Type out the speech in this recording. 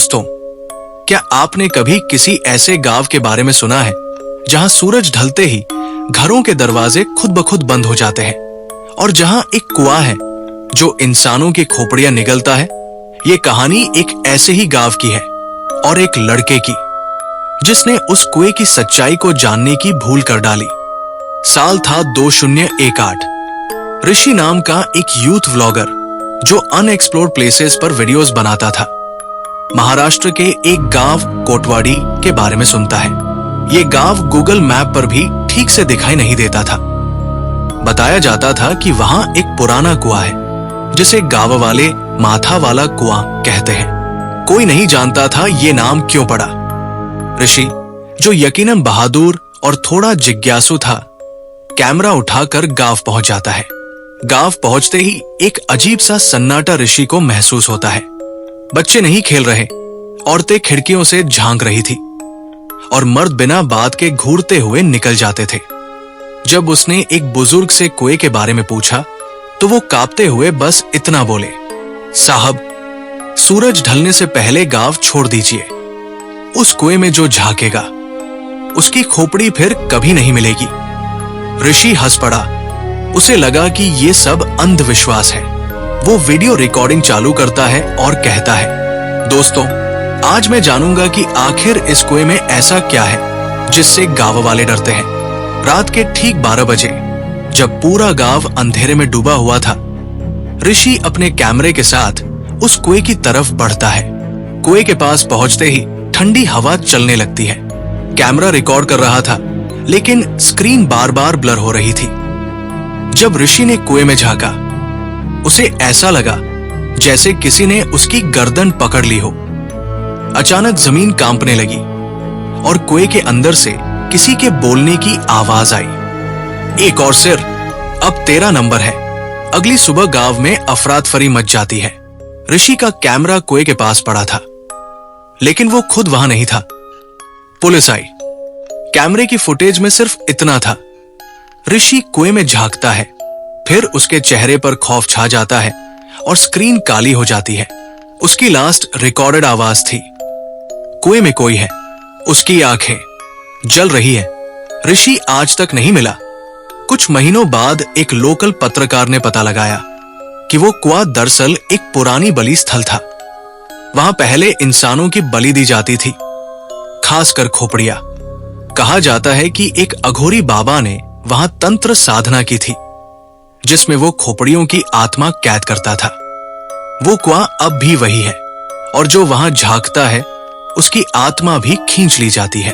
दोस्तों, क्या आपने कभी किसी ऐसे गांव के बारे में सुना है जहां सूरज ढलते ही घरों के दरवाजे खुद ब खुद बंद हो जाते हैं और जहां एक कुआं है जो इंसानों की खोपड़ियां निगलता है? ये कहानी एक ऐसे ही गांव की है और एक लड़के की जिसने उस कुएं की सच्चाई को जानने की भूल कर डाली। साल था 2018। ऋषि नाम का एक यूथ व्लॉगर जो अनएक्सप्लोर्ड प्लेसेस पर वीडियोस बनाता था, महाराष्ट्र के एक गांव कोटवाड़ी के बारे में सुनता है। ये गांव गूगल मैप पर भी ठीक से दिखाई नहीं देता था। बताया जाता था कि वहां एक पुराना कुआं है जिसे गांव वाले माथा वाला कुआं कहते हैं। कोई नहीं जानता था ये नाम क्यों पड़ा। ऋषि, जो यकीनन बहादुर और थोड़ा जिज्ञासु था, कैमरा उठाकर गांव पहुंच जाता है। गांव पहुंचते ही एक अजीब सा सन्नाटा ऋषि को महसूस होता है। बच्चे नहीं खेल रहे, औरतें खिड़कियों से झांक रही थी और मर्द बिना बात के घूरते हुए निकल जाते थे। जब उसने एक बुजुर्ग से कुएं के बारे में पूछा तो वो कांपते हुए बस इतना बोले, साहब, सूरज ढलने से पहले गांव छोड़ दीजिए। उस कुएं में जो झांकेगा उसकी खोपड़ी फिर कभी नहीं मिलेगी। ऋषि हंस पड़ा। उसे लगा कि ये सब अंधविश्वास है। वो वीडियो रिकॉर्डिंग चालू करता है और कहता है, दोस्तों, आज मैं जानूंगा कि आखिर इस कुएं में ऐसा क्या है जिससे गांव वाले डरते हैं। रात के ठीक 12 बजे, जब पूरा गांव अंधेरे में डूबा हुआ था, ऋषि अपने कैमरे के साथ उस कुएं की तरफ बढ़ता है। कुएं के पास पहुंचते ही ठंडी हवा चलने लगती है। कैमरा रिकॉर्ड कर रहा था, लेकिन स्क्रीन बार बार ब्लर हो रही थी। जब ऋषि ने कुएं में झांका, उसे ऐसा लगा जैसे किसी ने उसकी गर्दन पकड़ ली हो। अचानक जमीन कांपने लगी और कुएं के अंदर से किसी के बोलने की आवाज आई, एक और सिर, अब तेरा नंबर है। अगली सुबह गांव में अफरातफरी मच जाती है। ऋषि का कैमरा कुएं के पास पड़ा था, लेकिन वो खुद वहां नहीं था। पुलिस आई। कैमरे की फुटेज में सिर्फ इतना था, ऋषि कुएं में झांकता है, फिर उसके चेहरे पर खौफ छा जाता है और स्क्रीन काली हो जाती है। उसकी लास्ट रिकॉर्डेड आवाज थी, कुएं में कोई है, उसकी आंखें जल रही है। ऋषि आज तक नहीं मिला। कुछ महीनों बाद एक लोकल पत्रकार ने पता लगाया कि वो कुआं दरअसल एक पुरानी बलि स्थल था। वहां पहले इंसानों की बलि दी जाती थी, खासकर खोपड़ियां। कहा जाता है कि एक अघोरी बाबा ने वहां तंत्र साधना की थी, जिसमें वो खोपड़ियों की आत्मा कैद करता था। वो कुआं अब भी वही है और जो वहां झांकता है उसकी आत्मा भी खींच ली जाती है।